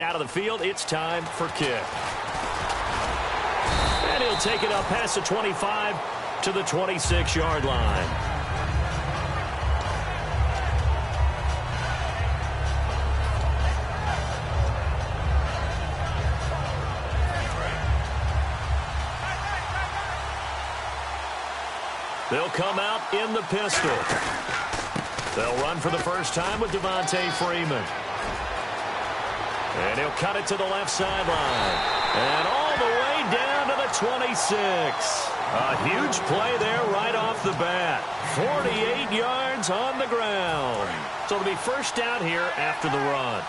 Out of the field, it's time for kick. And he'll take it up past the 25 to the 26-yard line. They'll come out in the pistol. They'll run for the first time with Devontae Freeman. And he'll cut it to the left sideline. And all the way down to the 26. A huge play there right off the bat. 48 yards on the ground. So it'll be first down here after the run.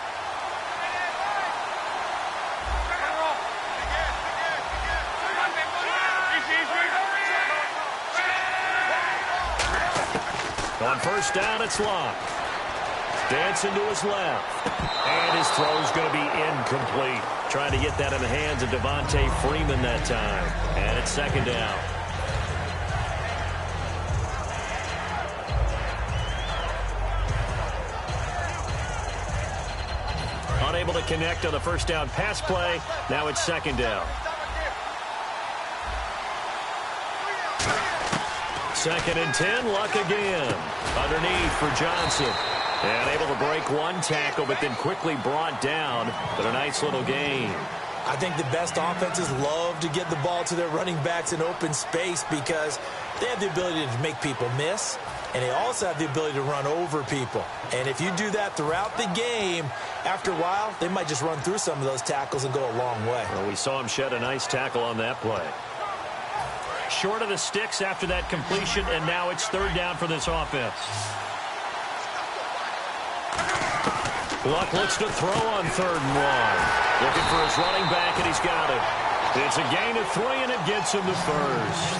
On first down, it's Locke. Dancing to his left. And his throw's going to be incomplete. Trying to get that in the hands of Devontae Freeman that time. And it's second down. Unable to connect on the first down pass play. Now it's second down. Second and 10, Luck again. Underneath for Johnson. And able to break one tackle, but then quickly brought down. But a nice little gain. I think the best offenses love to get the ball to their running backs in open space because they have the ability to make people miss, and they also have the ability to run over people. And if you do that throughout the game, after a while, they might just run through some of those tackles and go a long way. Well, we saw him shed a nice tackle on that play. Short of the sticks after that completion, and now it's third down for this offense. Luck looks to throw on third and one. Looking for his running back, and he's got it. It's a gain of 3, and it gets him to first.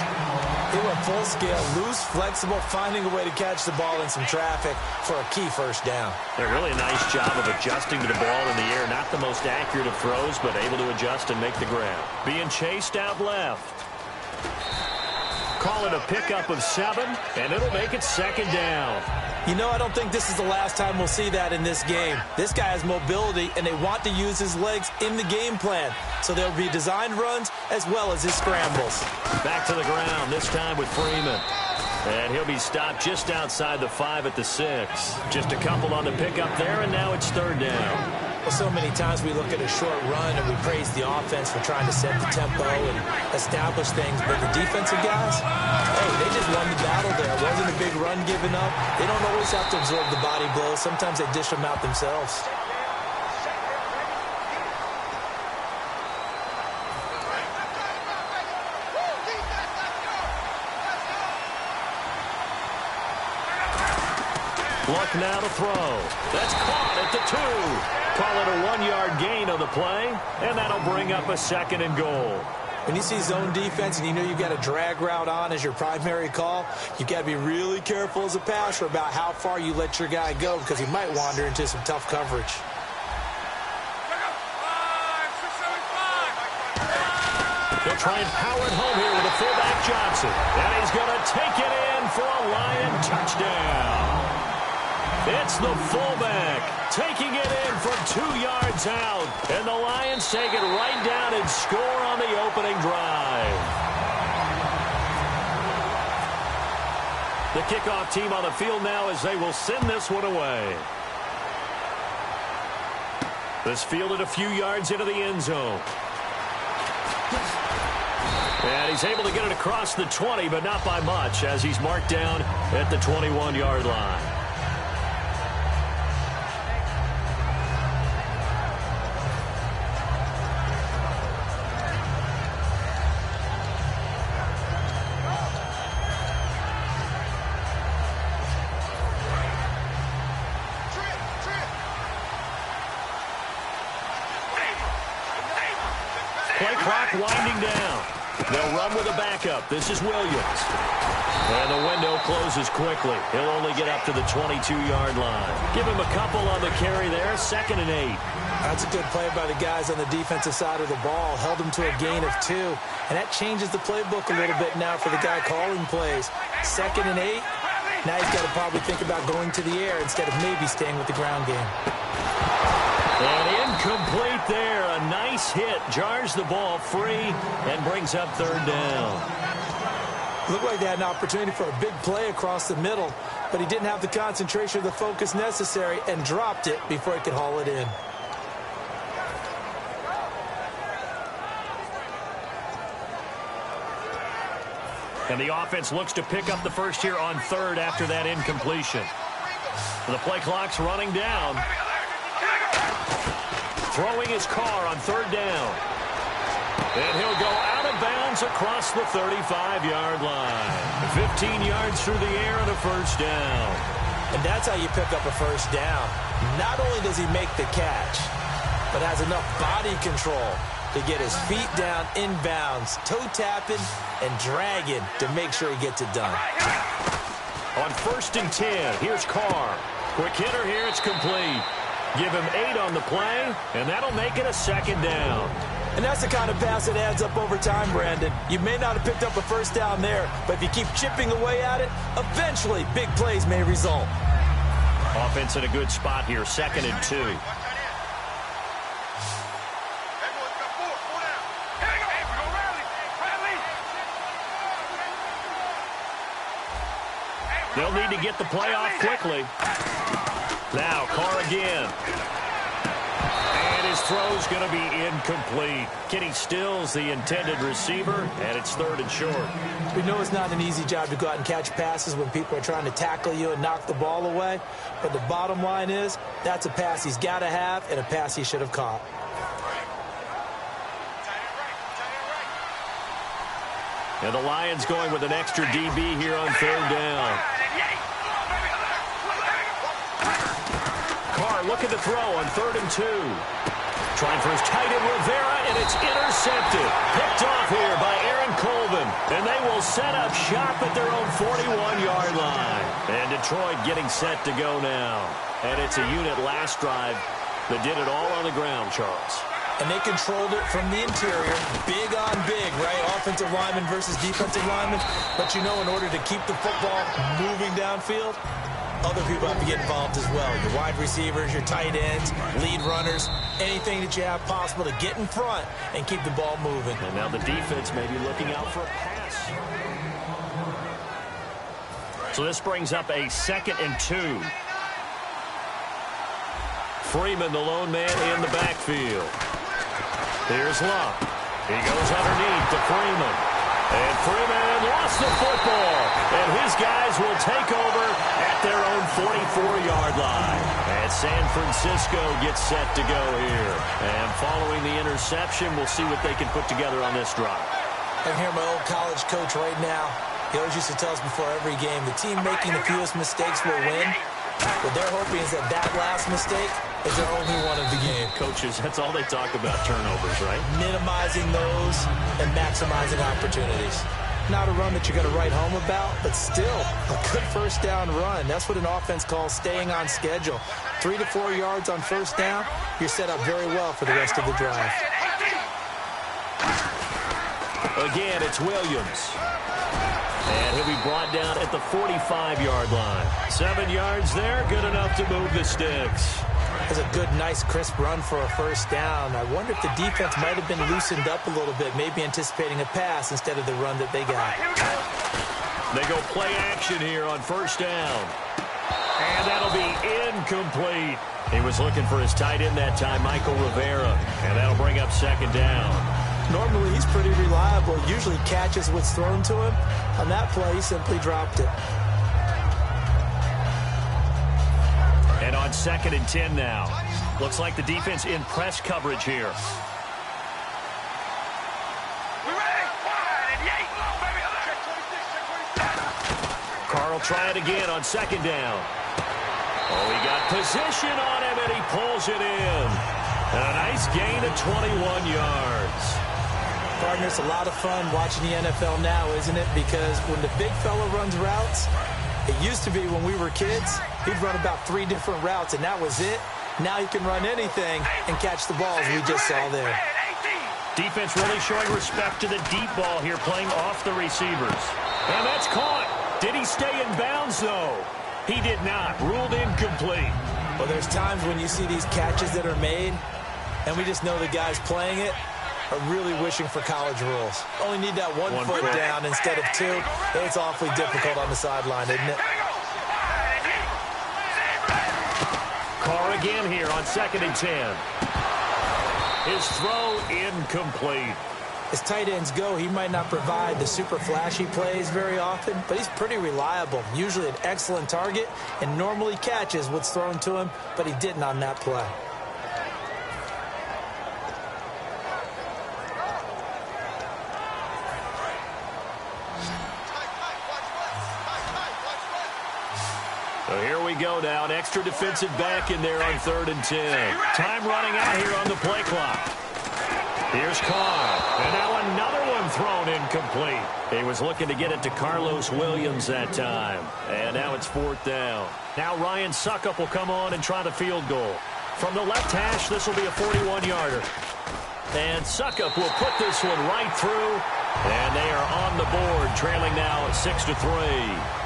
They went full scale, loose, flexible, finding a way to catch the ball in some traffic for a key first down. Yeah, really a nice job of adjusting to the ball in the air. Not the most accurate of throws, but able to adjust and make the grab. Being chased out left. Call it a pickup of 7, and it'll make it second down. You know, I don't think this is the last time we'll see that in this game. This guy has mobility, and they want to use his legs in the game plan. So there'll be designed runs as well as his scrambles. Back to the ground, this time with Freeman. And he'll be stopped just outside the 5 at the 6. Just a couple on the pickup there, and now it's third down. Well, so many times we look at a short run and we praise the offense for trying to set the tempo and establish things. But the defensive guys, hey, they just won the battle there. It wasn't a big run given up. They don't always have to absorb the body blows. Sometimes they dish them out themselves. Luck now to throw. That's caught at the 2. Call it a 1-yard gain on the play, and that'll bring up a second and goal. When you see zone defense and you know you've got a drag route on as your primary call, you've got to be really careful as a passer about how far you let your guy go because he might wander into some tough coverage. They'll try and power it home here with a fullback Johnson. And he's going to take it in for a Lion touchdown. It's the fullback taking it in from 2 yards out. And the Lions take it right down and score on the opening drive. The kickoff team on the field now as they will send this one away. This fielded a few yards into the end zone. And he's able to get it across the 20, but not by much as he's marked down at the 21-yard line. Play clock winding down. They'll run with a backup. This is Williams. And the window closes quickly. He'll only get up to the 22-yard line. Give him a couple on the carry there. 2nd and 8. That's a good play by the guys on the defensive side of the ball. Held him to a gain of 2. And that changes the playbook a little bit now for the guy calling plays. 2nd and 8. Now he's got to probably think about going to the air instead of maybe staying with the ground game. And incomplete there. A nice hit. Jars the ball free and brings up third down. Looked like they had an opportunity for a big play across the middle, but he didn't have the concentration or the focus necessary and dropped it before he could haul it in. And the offense looks to pick up the first here on third after that incompletion. The play clock's running down. Throwing his car on third down. And he'll go out of bounds across the 35-yard line. 15 yards through the air and a first down. And that's how you pick up a first down. Not only does he make the catch, but has enough body control to get his feet down inbounds, toe tapping and dragging to make sure he gets it done. On 1st and 10, here's Carr. Quick hitter here, it's complete. Give him 8 on the play, and that'll make it a second down. And that's the kind of pass that adds up over time, Brandon. You may not have picked up a first down there, but if you keep chipping away at it, eventually big plays may result. Offense in a good spot here, 2nd and 2. They'll need to get the play off quickly. Now, Carr again. And his throw's going to be incomplete. Kenny Stills, the intended receiver, and it's 3rd and short. We know it's not an easy job to go out and catch passes when people are trying to tackle you and knock the ball away. But the bottom line is, that's a pass he's got to have and a pass he should have caught. And the Lions going with an extra DB here on 3rd down. Carr looking to throw on 3rd and 2. Trying for his tight end Rivera, and it's intercepted. Picked off here by Aaron Colvin. And they will set up shop at their own 41-yard line. And Detroit getting set to go now. And it's a unit last drive that did it all on the ground, Charles. And they controlled it from the interior, big on big, right? Offensive lineman versus defensive lineman. But you know, in order to keep the football moving downfield, other people have to get involved as well. Your wide receivers, your tight ends, lead runners, anything that you have possible to get in front and keep the ball moving. And now the defense may be looking out for a pass. So this brings up a 2nd and 2. Freeman, the lone man in the backfield. Here's Luck. He goes underneath to Freeman. And Freeman lost the football. And his guys will take over at their own 44-yard line. And San Francisco gets set to go here. And following the interception, we'll see what they can put together on this drive. I hear my old college coach right now. He always used to tell us before every game, the team making the fewest mistakes will win. What they're hoping is that that last mistake is their only one of the game. Coaches, that's all they talk about, turnovers, right? Minimizing those and maximizing opportunities. Not a run that you're going to write home about, but still a good first down run. That's what an offense calls staying on schedule. 3 to 4 yards on first down, you're set up very well for the rest of the drive. Again, it's Williams. And he'll be brought down at the 45-yard line. 7 yards there, good enough to move the sticks. That's a good, nice, crisp run for a first down. I wonder if the defense might have been loosened up a little bit, maybe anticipating a pass instead of the run that they got. They go play action here on first down. And that'll be incomplete. He was looking for his tight end that time, Michael Rivera. And that'll bring up 2nd down. Normally, he's pretty reliable. Usually catches what's thrown to him. On that play, he simply dropped it. And on 2nd and 10 now. Looks like the defense in press coverage here. Carr will try it again on 2nd down. Oh, he got position on him, and he pulls it in. And a nice gain of 21 yards. Partner, it's a lot of fun watching the NFL now, isn't it? Because when the big fella runs routes, it used to be when we were kids, he'd run about 3 different routes, and that was it. Now he can run anything and catch the balls we just saw there. Defense really showing respect to the deep ball here, playing off the receivers. And that's caught. Did he stay in bounds, though? He did not. Ruled incomplete. Well, there's times when you see these catches that are made, and we just know the guys playing it are really wishing for college rules. Only need that one foot down instead of two. It's awfully difficult on the sideline, isn't it? Carr again here on 2nd and 10. His throw incomplete. As tight ends go, he might not provide the super flashy plays very often, but he's pretty reliable, usually an excellent target, and normally catches what's thrown to him, but he didn't on that play. So here we go now, an extra defensive back in there on 3rd and 10. Time running out here on the play clock. Here's Carr, and now another one thrown incomplete. He was looking to get it to Carlos Williams that time, and now it's 4th down. Now Ryan Suckup will come on and try the field goal. From the left hash, this will be a 41-yarder. And Suckup will put this one right through, and they are on the board, trailing now at 6-3.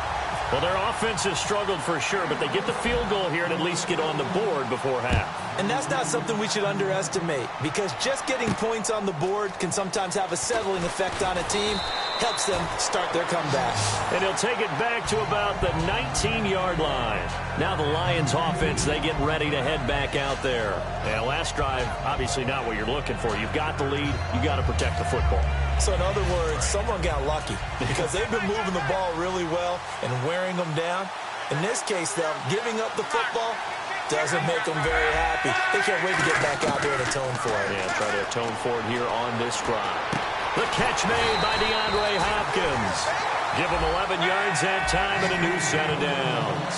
Well, their offense has struggled for sure, but they get the field goal here and at least get on the board before half. And that's not something we should underestimate, because just getting points on the board can sometimes have a settling effect on a team, helps them start their comeback. And he'll take it back to about the 19-yard line. Now the Lions offense, they get ready to head back out there. And last drive, obviously not what you're looking for. You've got the lead. You got to protect the football. So in other words, someone got lucky because they've been moving the ball really well and wearing them down. In this case, though, giving up the football doesn't make them very happy. They can't wait to get back out there and atone for it. Yeah, try to atone for it here on this drive. The catch made by DeAndre Hopkins. Give them 11 yards that time and a new set of downs.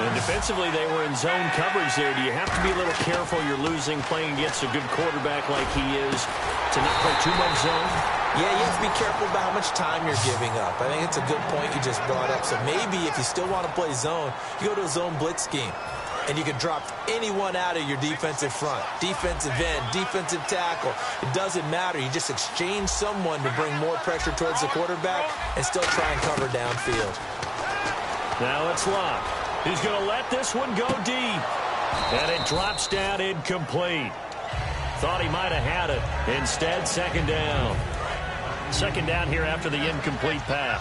And defensively, they were in zone coverage there. Do you have to be a little careful you're losing playing against a good quarterback like he is to not play too much zone? Yeah, you have to be careful about how much time you're giving up. I think it's a good point you just brought up. So maybe if you still want to play zone, you go to a zone blitz scheme. And you can drop anyone out of your defensive front, defensive end, defensive tackle. It doesn't matter. You just exchange someone to bring more pressure towards the quarterback and still try and cover downfield. Now it's Locke. He's going to let this one go deep. And it drops down incomplete. Thought he might have had it. Instead, 2nd down. 2nd down here after the incomplete pass.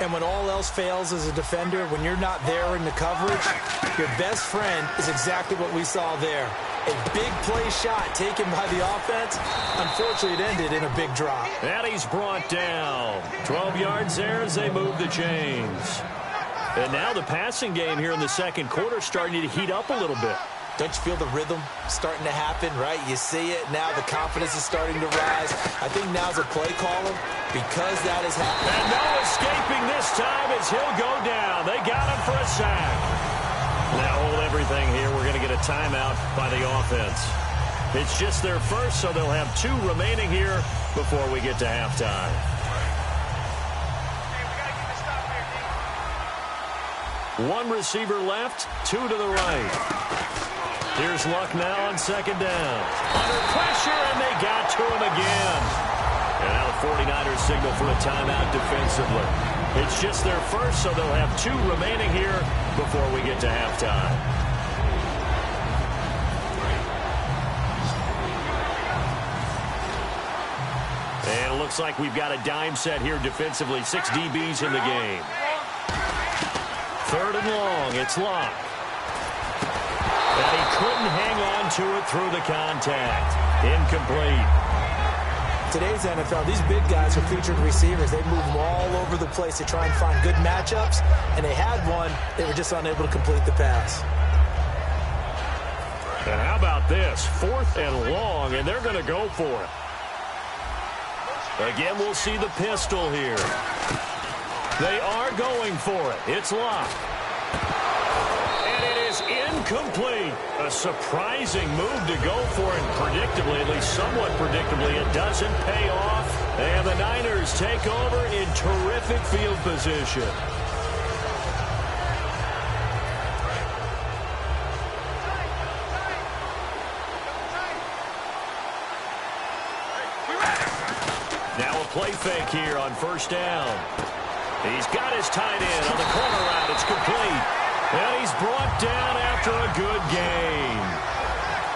And when all else fails as a defender, when you're not there in the coverage, your best friend is exactly what we saw there. A big play shot taken by the offense. Unfortunately, it ended in a big drop. And he's brought down. 12 yards there as they move the chains. And now the passing game here in the 2nd quarter starting to heat up a little bit. Don't you feel the rhythm starting to happen, right? You see it. Now the confidence is starting to rise. I think now's a play caller because that is happening. And no escaping this time as he'll go down. They got him for a sack. Now hold everything here. We're going to get a timeout by the offense. It's just their first, so they'll have 2 remaining here before we get to halftime. One receiver left, 2 to the right. Here's Luck now on 2nd down. Under pressure, and they got to him again. And now the 49ers signal for a timeout defensively. It's just their first, so they'll have 2 remaining here before we get to halftime. And it looks like we've got a dime set here defensively. 6 DBs in the game. 3rd and long. It's Locke. And he couldn't hang on to it through the contact. Incomplete. Today's NFL, these big guys are featured receivers. They move them all over the place to try and find good matchups. And they had one. They were just unable to complete the pass. And how about this? 4th and long, and they're going to go for it. Again, we'll see the pistol here. They are going for it. It's Locke. And it is incomplete. A surprising move to go for it. Predictably, at least somewhat predictably, it doesn't pay off. And the Niners take over in terrific field position. Now a play fake here on 1st down. He's got his tight end on the corner route. It's complete. And he's brought down after a good game.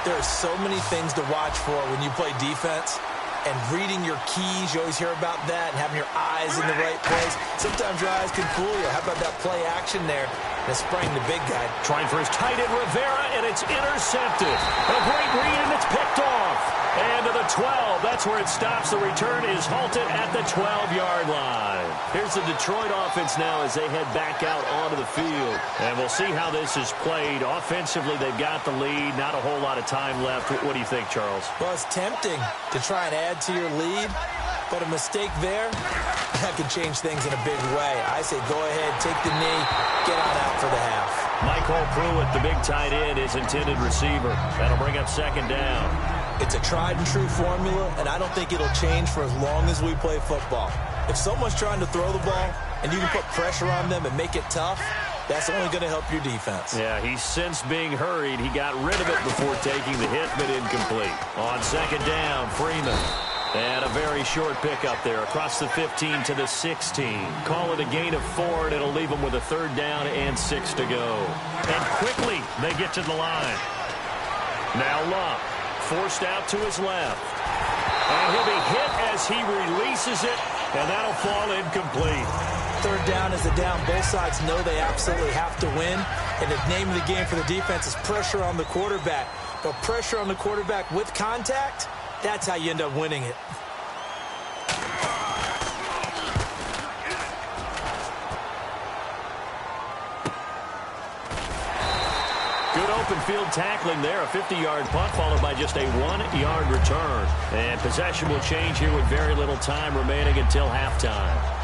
There are so many things to watch for when you play defense. And reading your keys, you always hear about that, and having your eyes in the right place. Sometimes your eyes can fool you. How about that play action there? And spraying the big guy. Trying for his tight end, Rivera, and it's intercepted. A great read, and it's picked off. And to the 12. That's where it stops. The return is halted at the 12-yard line. Here's the Detroit offense now as they head back out onto the field. And we'll see how this is played. Offensively, they've got the lead. Not a whole lot of time left. What do you think, Charles? Well, it's tempting to try and add to your lead, but a mistake there, that could change things in a big way. I say go ahead, take the knee, get on out for the half. Michael Pruitt, the big tight end, is intended receiver. That'll bring up second down. It's a tried-and-true formula, and I don't think it'll change for as long as we play football. If someone's trying to throw the ball and you can put pressure on them and make it tough, that's only going to help your defense. Yeah, he's since being hurried. He got rid of it before taking the hit, but incomplete. On second down, Freeman. And a very short pickup there across the 15 to the 16. Call it a gain of 4, and it'll leave them with a third down and 6 to go. And quickly, they get to the line. Now Luck, forced out to his left. And he'll be hit as he releases it, and that'll fall incomplete. Third down is a down. Both sides know they absolutely have to win. And the name of the game for the defense is pressure on the quarterback. But pressure on the quarterback with contact, that's how you end up winning it. Good open field tackling there. A 50-yard punt followed by just a 1-yard return. And possession will change here with very little time remaining until halftime.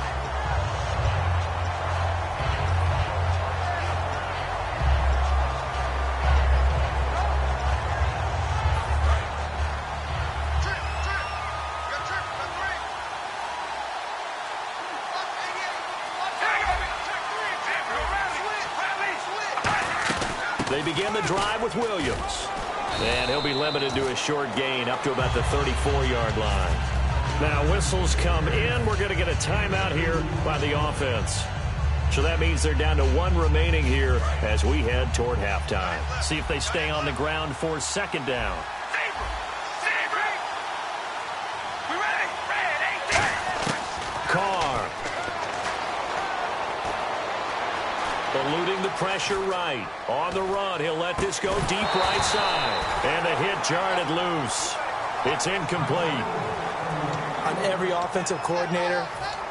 They begin the drive with Williams. And he'll be limited to a short gain up to about the 34-yard line. Now whistles come in. We're going to get a timeout here by the offense. So that means they're down to 1 remaining here as we head toward halftime. See if they stay on the ground for second down. Carr. Eluding the pressure right. On the run, he'll let this go deep right side. And the hit jarred it loose. It's incomplete. On every offensive coordinator,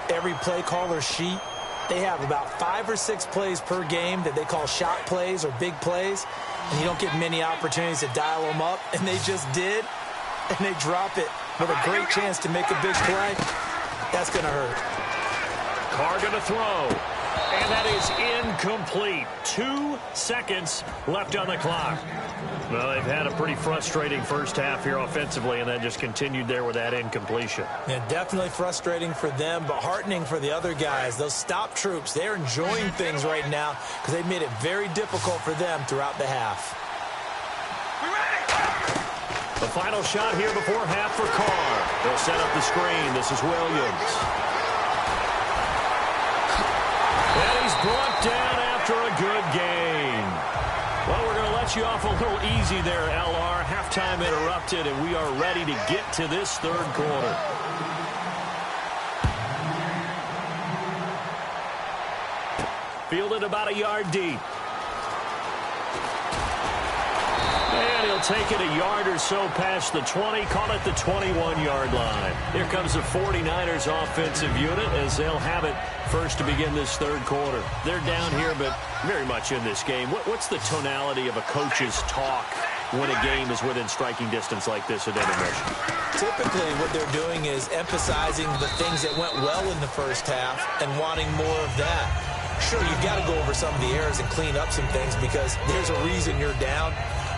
every play caller sheet, they have about 5 or 6 plays per game that they call shot plays or big plays. And you don't get many opportunities to dial them up. And they just did. And they drop it with a great chance to make a big play. That's going to hurt. Carr going to throw. And that is incomplete. 2 seconds left on the clock. Well, they've had a pretty frustrating first half here offensively, and then just continued there with that incompletion. Yeah, definitely frustrating for them, but heartening for the other guys. Those stop troops, they're enjoying things right now because they've made it very difficult for them throughout the half. The final shot here before half for Carr. They'll set up the screen. This is Williams. And he's brought down after a good game. Well, we're going to let you off a little easy there, LR. Halftime interrupted, and we are ready to get to this third quarter. Fielded about a yard deep. And he'll take it a yard or so past the 20, call it the 21-yard line. Here comes the 49ers offensive unit as they'll have it first to begin this third quarter. They're down here, but very much in this game. What's the tonality of a coach's talk when a game is within striking distance like this at intermission? Typically, what they're doing is emphasizing the things that went well in the first half and wanting more of that. Sure, you've got to go over some of the errors and clean up some things because there's a reason you're down.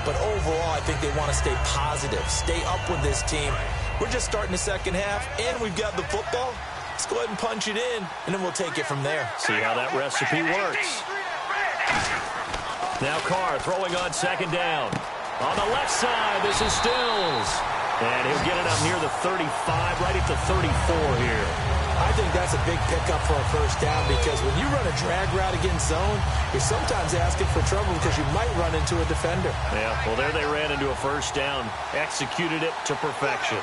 But overall, I think they want to stay positive, stay up with this team. We're just starting the second half, and we've got the football. Let's go ahead and punch it in, and then we'll take it from there. See how that recipe works. Now Carr throwing on second down. On the left side, this is Stills. And he'll get it up near the 35, right at the 34 here. I think that's a big pickup for a first down because when you run a drag route against zone, you're sometimes asking for trouble because you might run into a defender. Yeah, well, there they ran into a first down, executed it to perfection.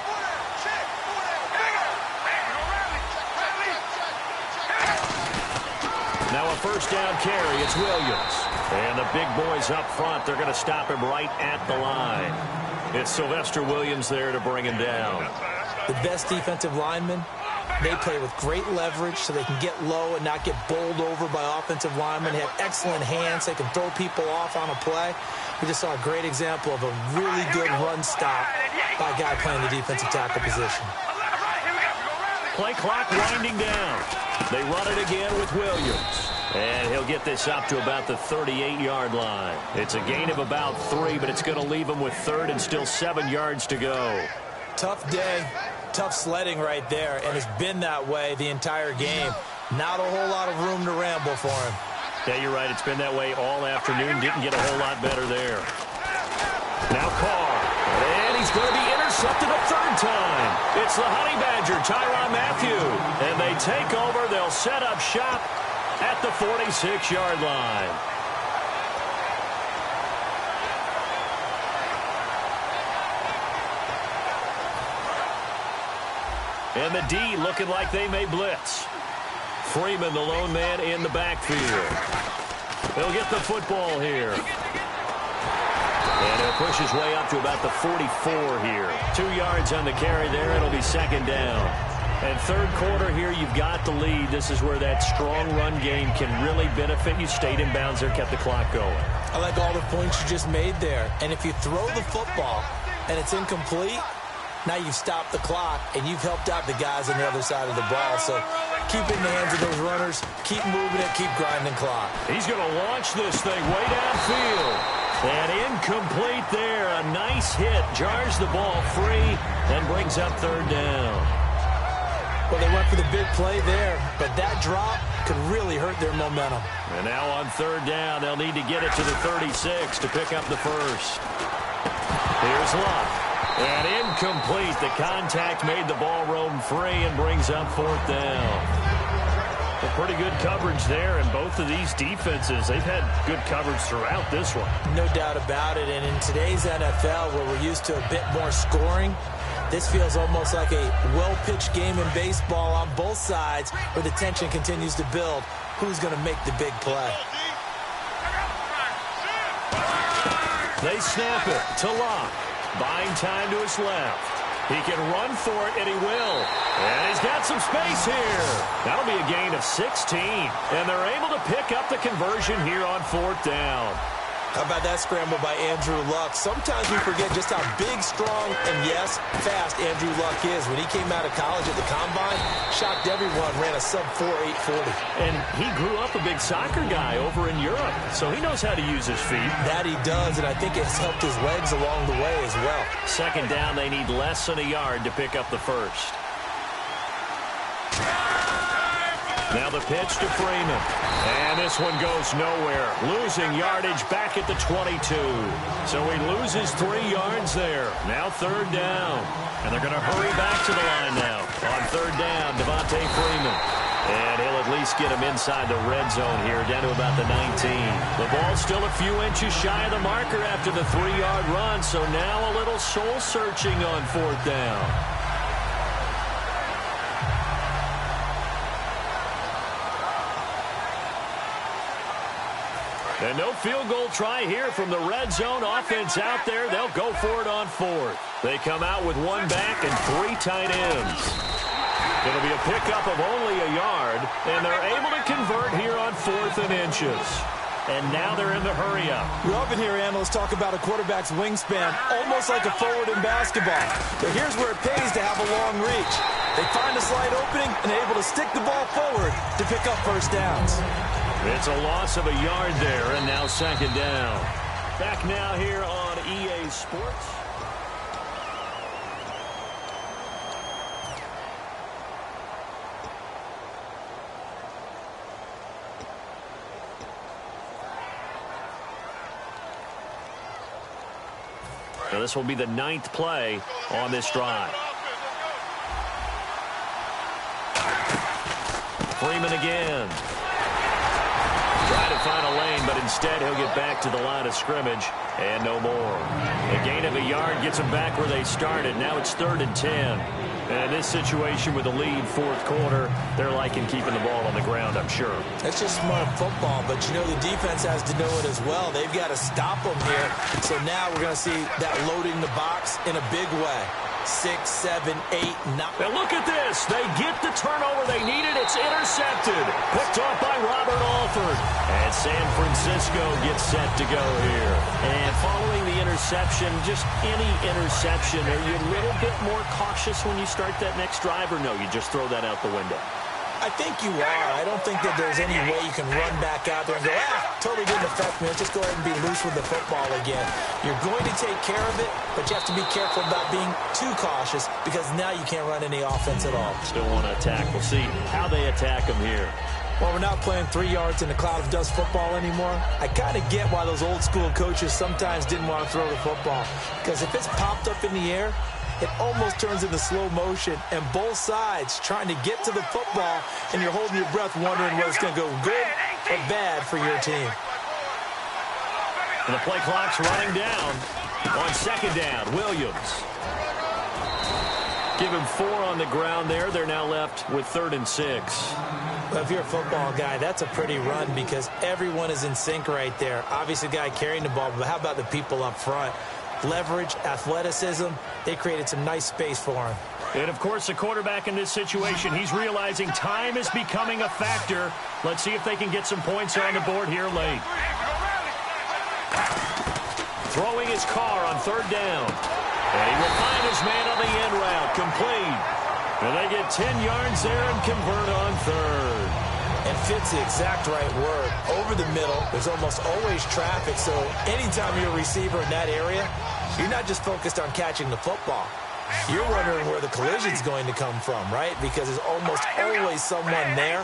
Now a first down carry, it's Williams. And the big boys up front, they're going to stop him right at the line. It's Sylvester Williams there to bring him down. The best defensive linemen, they play with great leverage so they can get low and not get bowled over by offensive linemen. They have excellent hands. They can throw people off on a play. We just saw a great example of a really good run stop by a guy playing the defensive tackle position. Play clock winding down. They run it again with Williams. And he'll get this up to about the 38-yard line. It's a gain of about 3, but it's going to leave him with 3rd and still 7 yards to go. Tough day. Tough sledding right there, and it's been that way the entire game. Not a whole lot of room to ramble for him. Yeah, you're right. It's been that way all afternoon. Didn't get a whole lot better there. Now Carr. And he's going to be intercepted a 3rd time. It's the Honey Badger, Tyrann Mathieu. And they take over. They'll set up shop at the 46-yard line. And the D looking like they may blitz. Freeman, the lone man in the backfield. He'll get the football here. And he'll push his way up to about the 44 here. 2 yards on the carry there. It'll be 2nd down. And 3rd quarter here, you've got the lead. This is where that strong run game can really benefit you. Stayed in bounds there, kept the clock going. I like all the points you just made there. And if you throw the football and it's incomplete, now you've stopped the clock, and you've helped out the guys on the other side of the ball. So keep in the hands of those runners, keep moving it, keep grinding clock. He's going to launch this thing way downfield. And incomplete there. A nice hit. Jars the ball free and brings up 3rd down. Well, they went for the big play there, but that drop could really hurt their momentum. And now on 3rd down, they'll need to get it to the 36 to pick up the first. Here's Luck. And incomplete. The contact made the ball roam free and brings up 4th down. Well, pretty good coverage there, and both of these defenses, they've had good coverage throughout this one. No doubt about it, and in today's NFL, where we're used to a bit more scoring, this feels almost like a well-pitched game in baseball on both sides where the tension continues to build. Who's going to make the big play? They snap it to Locke. Buying time to his left. He can run for it, and he will. And he's got some space here. That'll be a gain of 16. And they're able to pick up the conversion here on 4th down. How about that scramble by Andrew Luck? Sometimes we forget just how big, strong, and, yes, fast Andrew Luck is. When he came out of college at the Combine, shocked everyone, ran a sub-4 840. And he grew up a big soccer guy over in Europe, so he knows how to use his feet. That he does, and I think it's helped his legs along the way as well. 2nd down, they need less than a yard to pick up the first. Now the pitch to Freeman. And this one goes nowhere. Losing yardage back at the 22. So he loses 3 yards there. Now 3rd down. And they're going to hurry back to the line now. On 3rd down, Devontae Freeman. And he'll at least get him inside the red zone here, down to about the 19. The ball's still a few inches shy of the marker after the 3-yard run. So now a little soul-searching on 4th down. And no field goal try here from the red zone. Offense out there. They'll go for it on 4th. They come out with 1 back and 3 tight ends. It'll be a pickup of only a yard, and they're able to convert here on 4th and inches. And now they're in the hurry-up. We often hear analysts talk about a quarterback's wingspan, almost like a forward in basketball. But here's where it pays to have a long reach. They find a slight opening and able to stick the ball forward to pick up first downs. It's a loss of a yard there, and now 2nd down. Back now here on EA Sports. Now this will be the 9th play on this drive. Freeman again. Trying to find a lane, but instead he'll get back to the line of scrimmage and no more. A gain of a yard gets them back where they started. Now it's 3rd and 10. And in this situation with a lead 4th quarter, they're liking keeping the ball on the ground, I'm sure. That's just smart football, but you know the defense has to know it as well. They've got to stop them here. So now we're going to see that loading the box in a big way. 6, 7, 8, 9. Now look at this. They get the turnover they needed. It's intercepted. Picked off by Robert Alford. And San Francisco gets set to go here. And following the interception, just any interception, are you a little bit more cautious when you start that next drive, or no, you just throw that out the window? I think you are. I don't think that there's any way you can run back out there and go, totally didn't affect me. Let's just go ahead and be loose with the football again. You're going to take care of it, but you have to be careful about being too cautious because now you can't run any offense at all. Still want to attack. We'll see how they attack them here. Well, we're not playing 3 yards in a cloud of dust football anymore. I kind of get why those old school coaches sometimes didn't want to throw the football. Because if it's popped up in the air, it almost turns into slow motion, and both sides trying to get to the football, and you're holding your breath wondering whether it's going to go good or bad for your team. And the play clock's running down on 2nd down. Williams. Give him 4 on the ground there. They're now left with 3rd and 6. Well, if you're a football guy, that's a pretty run because everyone is in sync right there. Obviously, the guy carrying the ball, but how about the people up front? Leverage, athleticism, they created some nice space for him. And, of course, the quarterback in this situation, he's realizing time is becoming a factor. Let's see if they can get some points on the board here late. Throwing his car on 3rd down. And he will find his man on the end route, complete. And they get 10 yards there and convert on 3rd. And fits the exact right word. Over the middle, there's almost always traffic, so anytime you're a receiver in that area, you're not just focused on catching the football. You're wondering where the collision's going to come from, right? Because there's almost always someone there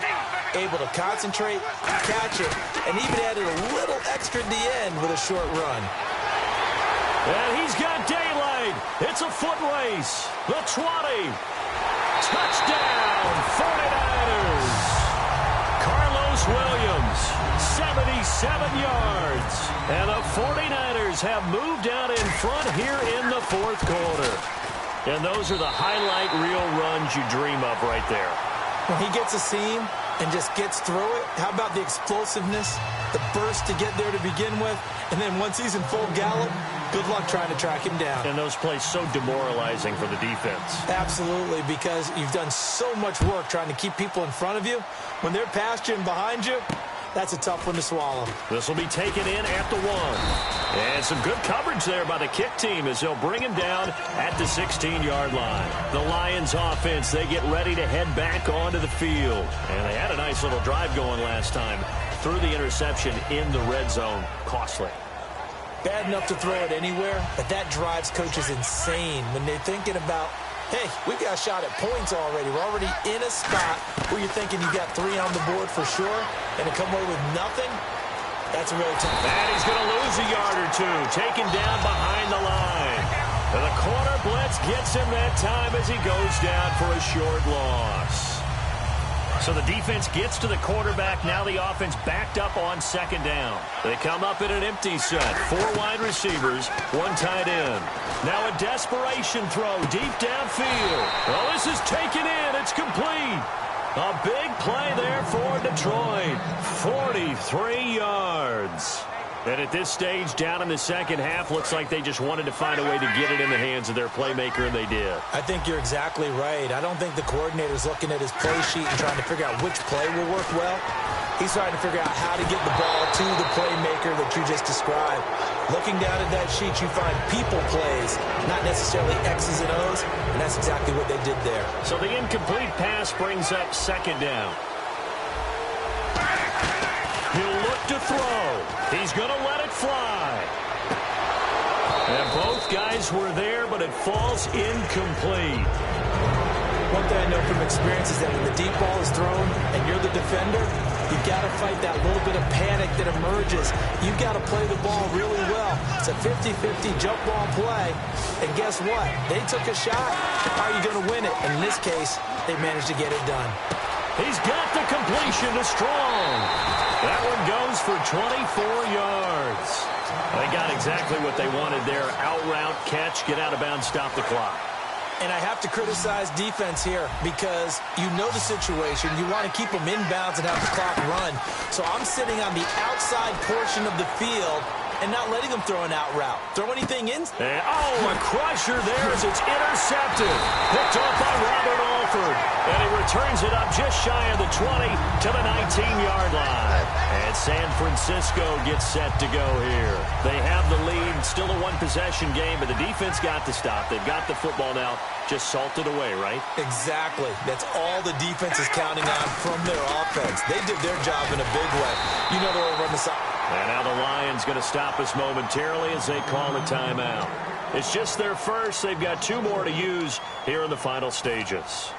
able to concentrate, catch it, and even added a little extra at the end with a short run. And he's got daylight. It's a foot race. The 20. Touchdown, 49ers. Carlos Williams, 77 yards. And the 49ers have moved out in front here in the 4th quarter. And those are the highlight reel runs you dream of right there. When he gets a seam and just gets through it, how about the explosiveness, the burst to get there to begin with, and then once he's in full gallop, good luck trying to track him down. And those plays so demoralizing for the defense. Absolutely, because you've done so much work trying to keep people in front of you. When they're past you and behind you, that's a tough one to swallow. This will be taken in at the 1. And some good coverage there by the kick team as they'll bring him down at the 16-yard line. The Lions offense, they get ready to head back onto the field. And they had a nice little drive going last time. Through the interception in the red zone. Costly. Bad enough to throw it anywhere, but that drives coaches insane when they're thinking about, hey, we've got a shot at points already. We're already in a spot where you're thinking you got 3 on the board for sure, and to come away with nothing, that's really tough. And he's going to lose a yard or 2, taken down behind the line. And the corner blitz gets him that time as he goes down for a short loss. So the defense gets to the quarterback. Now the offense backed up on 2nd down. They come up in an empty set. 4 wide receivers, 1 tight end. Now a desperation throw deep downfield. Well, this is taken in. It's complete. A big play there for Detroit. 43 yards. And at this stage, down in the second half, looks like they just wanted to find a way to get it in the hands of their playmaker, and they did. I think you're exactly right. I don't think the coordinator's looking at his play sheet and trying to figure out which play will work well. He's trying to figure out how to get the ball to the playmaker that you just described. Looking down at that sheet, you find people plays, not necessarily X's and O's, and that's exactly what they did there. So the incomplete pass brings up 2nd down. He'll look to throw. He's going to let it fly. And both guys were there, but it falls incomplete. One thing I know from experience is that when the deep ball is thrown and you're the defender, You've got to fight that little bit of panic that emerges. You've got to play the ball really well. It's a 50-50 jump ball play. And guess what? They took a shot. How are you going to win it? And in this case, they managed to get it done. He's got the completion to Strong. That one goes for 24 yards. They got exactly what they wanted there. Out route, catch, get out of bounds, stop the clock. And I have to criticize defense here because you know the situation. You want to keep them inbounds and have the clock run. So I'm sitting on the outside portion of the field and not letting them throw an out route. Throw anything in. And, a crusher there as it's intercepted. Picked off by Robert Alford. And he returns it up just shy of the 20 to the 19-yard line. And San Francisco gets set to go here. They have the lead. Still a one-possession game, but the defense got to stop. They've got the football now. Just salted away, right? Exactly. That's all the defense is counting on from their offense. They did their job in a big way. You know they're over on the side. And now the Lions going to stop us momentarily as they call a timeout. It's just their first. They've got 2 more to use here in the final stages.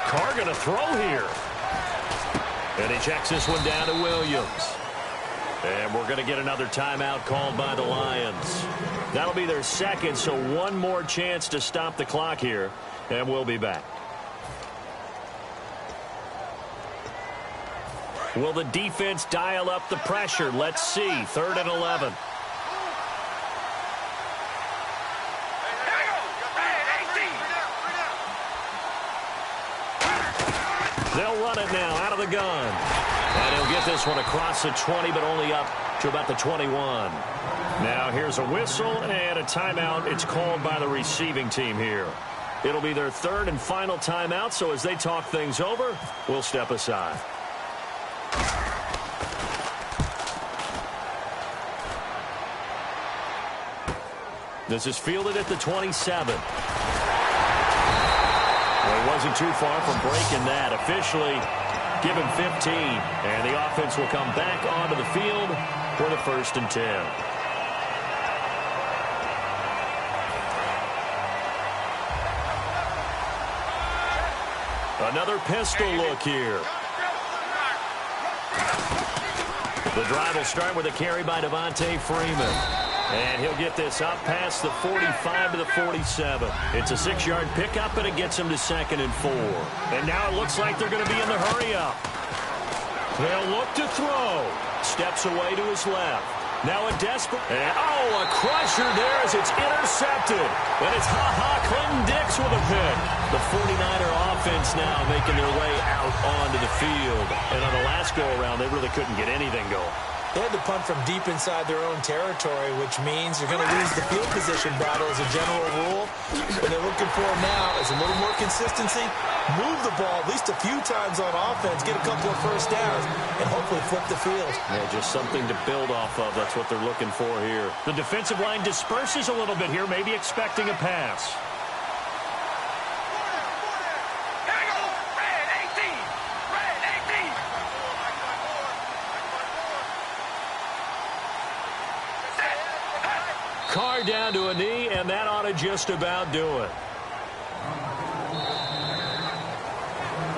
Carr going to throw here. And he checks this one down to Williams. And we're going to get another timeout called by the Lions. That'll be their second, so one more chance to stop the clock here, and we'll be back. Will the defense dial up the pressure? Let's see. 3rd and 11. They'll run it now out of the gun. And he'll get this one across the 20, but only up to about the 21. Now here's a whistle and a timeout. It's called by the receiving team here. It'll be their 3rd and final timeout, so as they talk things over, we'll step aside. This is fielded at the 27. Well, he wasn't too far from breaking that. Officially, give him 15. And the offense will come back onto the field for the 1st and 10. Another pistol look here. The drive will start with a carry by Devontae Freeman. And he'll get this up past the 45 to the 47. It's a 6-yard pickup, and it gets him to 2nd and 4. And now it looks like they're going to be in the hurry-up. They'll look to throw. Steps away to his left. Now a desperate... And, a crusher there as it's intercepted. And it's Clinton Dix with a pick. The 49er offense now making their way out onto the field. And on the last go-around, they really couldn't get anything going. They had to punt from deep inside their own territory, which means you're going to lose the field position battle as a general rule. What they're looking for now is a little more consistency, move the ball at least a few times on offense, get a couple of first downs, and hopefully flip the field. Yeah, just something to build off of. That's what they're looking for here. The defensive line disperses a little bit here, maybe expecting a pass. Carr down to a knee, and that ought to just about do it.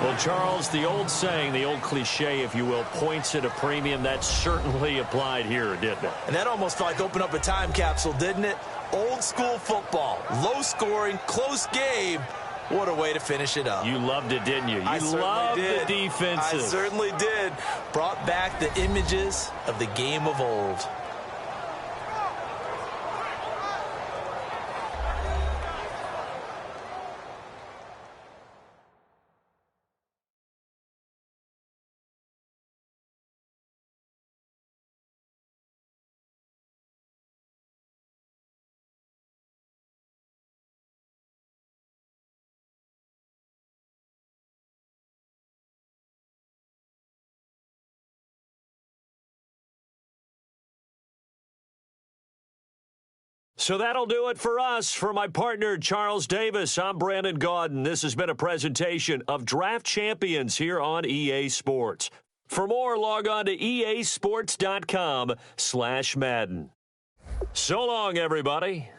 Well, Charles, the old saying, the old cliche, if you will, points at a premium, that certainly applied here, didn't it? And that almost felt like opened up a time capsule, didn't it? Old school football, low scoring, close game. What a way to finish it up. You loved it, didn't you? You loved the defenses. I certainly did. Brought back the images of the game of old. So that'll do it for us. For my partner, Charles Davis, I'm Brandon Gaudin. This has been a presentation of Draft Champions here on EA Sports. For more, log on to easports.com/Madden. So long, everybody.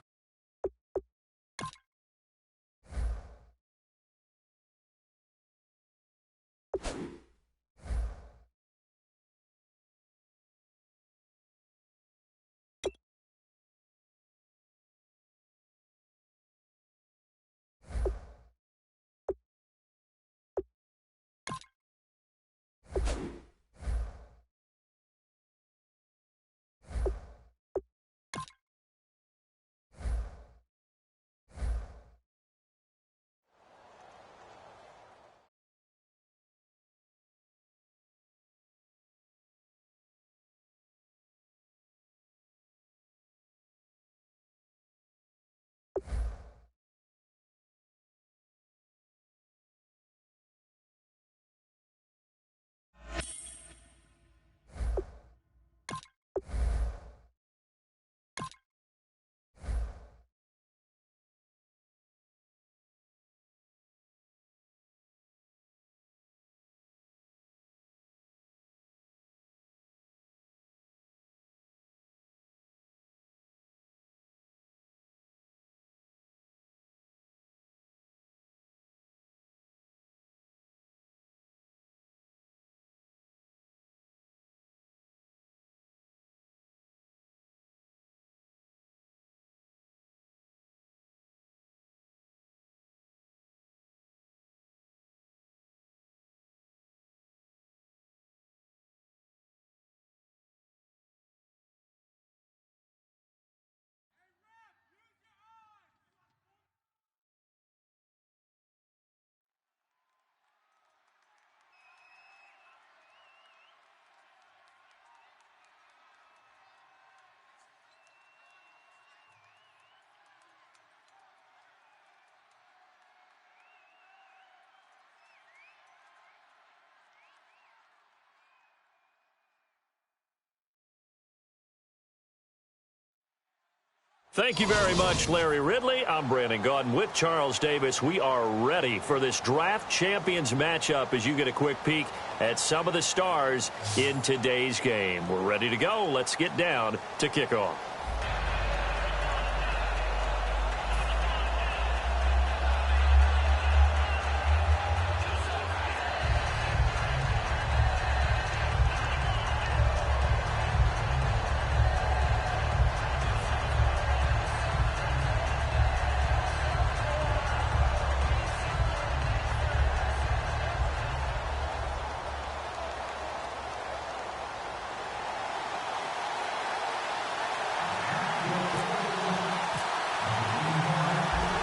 Thank you very much, Larry Ridley. I'm Brandon Gaudin with Charles Davis. We are ready for this draft champions matchup as you get a quick peek at some of the stars in today's game. We're ready to go. Let's get down to kickoff.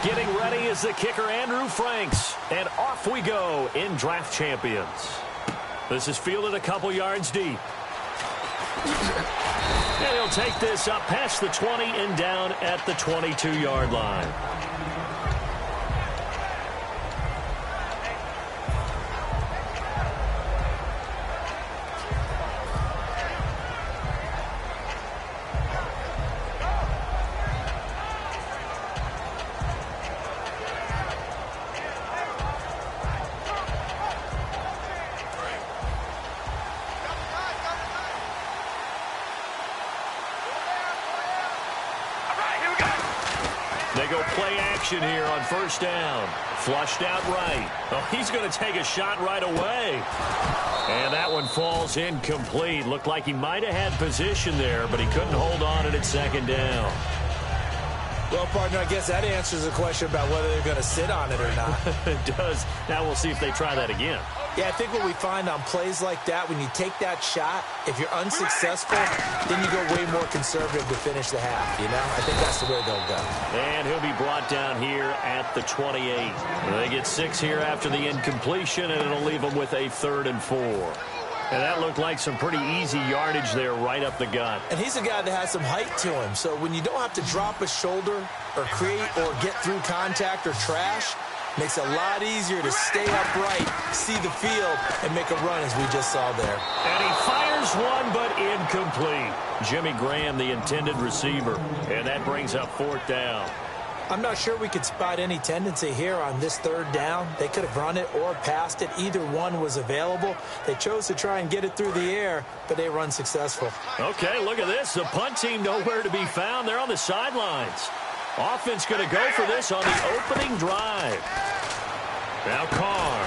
Getting ready is the kicker, Andrew Franks. And off we go in draft champions. This is fielded a couple yards deep. And he'll take this up past the 20 and down at the 22-yard line. They go play action here on first down. Flushed out right. Oh, he's going to take a shot right away. And that one falls incomplete. Looked like he might have had position there, but he couldn't hold on at second down. Well, partner, I guess that answers the question about whether they're going to sit on it or not. It does. Now we'll see if they try that again. Yeah, I think what we find on plays like that, when you take that shot, if you're unsuccessful, then you go way more conservative to finish the half, you know? I think that's the way they'll go. And he'll be brought down here at the 28. They get 6 here after the incompletion, and it'll leave them with a 3rd and 4. And that looked like some pretty easy yardage there right up the gut. And he's a guy that has some height to him, so when you don't have to drop a shoulder or create or get through contact or trash, makes it a lot easier to stay upright, see the field, and make a run as we just saw there. And he fires one, but incomplete. Jimmy Graham, the intended receiver. And that brings up 4th down. I'm not sure we could spot any tendency here on this third down. They could have run it or passed it. Either one was available. They chose to try and get it through the air, but they were unsuccessful. Okay, look at this. The punt team nowhere to be found. They're on the sidelines. Offense going to go for this on the opening drive. Now Carr.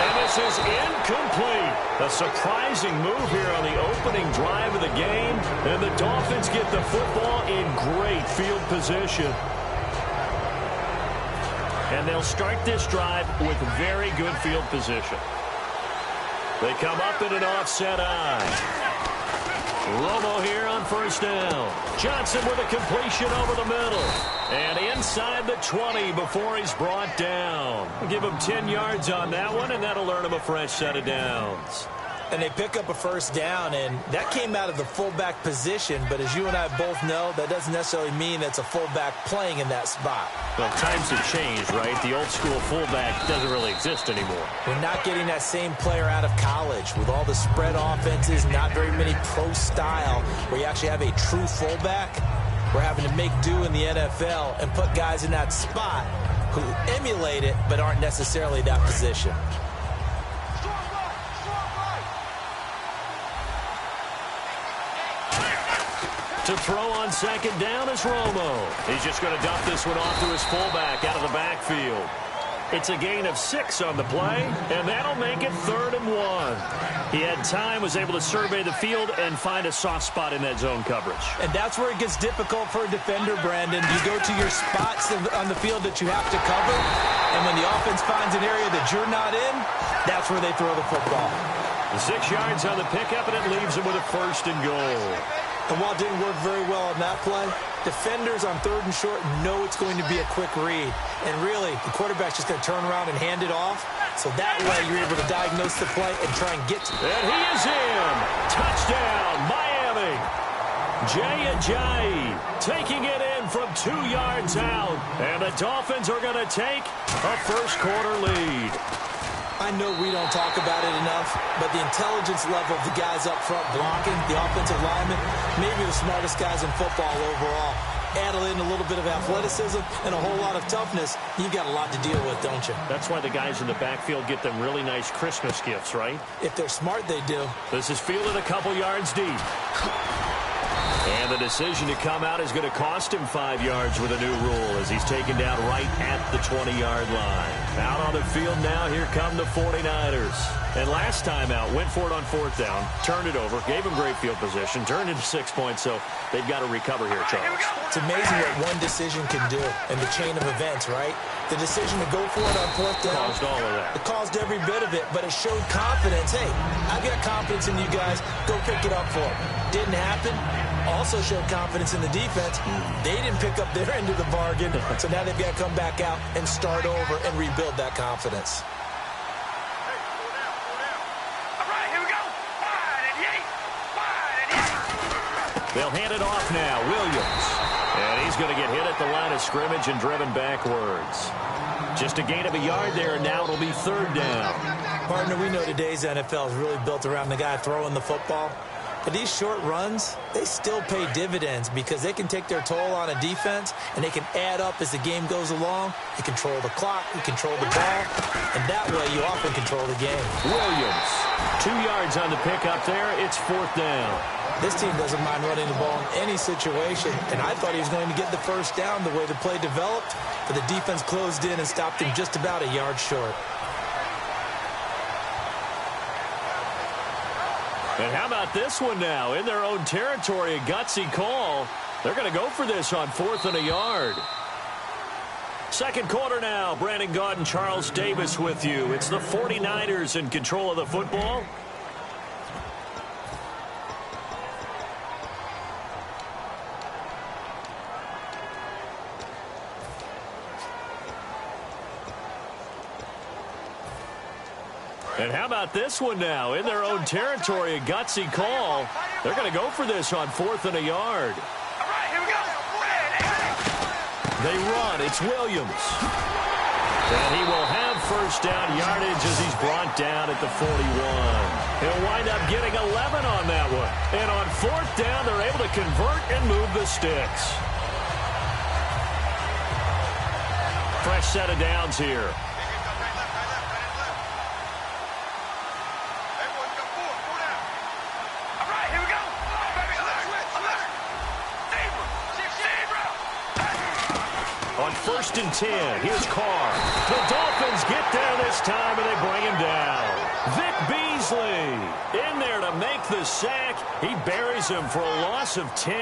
And this is incomplete. A surprising move here on the opening drive of the game. And the Dolphins get the football in great field position. And they'll start this drive with very good field position. They come up in an offset eye. Romo here on first down. Johnson with a completion over the middle. And inside the 20 before he's brought down. Give him 10 yards on that one, and that'll earn him a fresh set of downs. And they pick up a first down, and that came out of the fullback position. But as you and I both know, that doesn't necessarily mean that's a fullback playing in that spot. Well, times have changed, right? The old school fullback doesn't really exist anymore. We're not getting that same player out of college with all the spread offenses, not very many pro style, where you actually have a true fullback. We're having to make do in the NFL and put guys in that spot who emulate it but aren't necessarily that position. To throw on second down is Romo. He's just going to dump this one off to his fullback out of the backfield. It's a gain of 6 on the play, and that'll make it 3rd and 1. He had time, was able to survey the field and find a soft spot in that zone coverage. And that's where it gets difficult for a defender, Brandon. You go to your spots on the field that you have to cover, and when the offense finds an area that you're not in, that's where they throw the football. 6 yards on the pickup, and it leaves him with a 1st and goal. And while it didn't work very well on that play, defenders on 3rd and short know it's going to be a quick read. And really, the quarterback's just going to turn around and hand it off. So that way, you're able to diagnose the play and try and get to it. And he is in. Touchdown, Miami. Jay Ajayi taking it in from 2 yards out. And the Dolphins are going to take a first-quarter lead. I know we don't talk about it enough, but the intelligence level of the guys up front blocking, the offensive linemen, maybe the smartest guys in football overall. Add in a little bit of athleticism and a whole lot of toughness, you've got a lot to deal with, don't you? That's why the guys in the backfield get them really nice Christmas gifts, right? If they're smart, they do. This is fielded a couple yards deep. And the decision to come out is going to cost him 5 yards with a new rule as he's taken down right at the 20-yard line. Out on the field now, here come the 49ers. And last time out, went for it on 4th down, turned it over, gave him great field position, turned into 6 points, so they've got to recover here, Charles. It's amazing what one decision can do in the chain of events, right? The decision to go for it on 4th down. Caused all of that. It caused every bit of it, but it showed confidence. Hey, I've got confidence in you guys. Go pick it up for it. Didn't happen. Also showed confidence in the defense. They didn't pick up their end of the bargain, so now they've got to come back out and start over and rebuild that confidence. All right, here we go. Wide and yank. Wide and yank. They'll hand it off now. Williams. And he's going to get hit at the line of scrimmage and driven backwards. Just a gain of a yard there, and now it'll be 3rd down. Partner, we know today's NFL is really built around the guy throwing the football. But these short runs, they still pay dividends because they can take their toll on a defense, and they can add up as the game goes along. You control the clock, you control the ball, and that way you often control the game. Williams, 2 yards on the pickup there. It's 4th down. This team doesn't mind running the ball in any situation, and I thought he was going to get the first down the way the play developed, but the defense closed in and stopped him just about a yard short. And how about this one now? In their own territory, a gutsy call. They're going to go for this on 4th and a yard. 2nd quarter now. Brandon Gaudin, Charles Davis with you. It's the 49ers in control of the football. And how about this one now? In their own territory, a gutsy call. They're going to go for this on 4th and a yard. All right, here we go. They run. It's Williams. And he will have first down yardage as he's brought down at the 41. He'll wind up getting 11 on that one. And on 4th down, they're able to convert and move the sticks. fresh set of downs here. On 1st and 10, here's Carr. The Dolphins get there this time, and they bring him down. Vic Beasley in there to make the sack. He buries him for a loss of 10.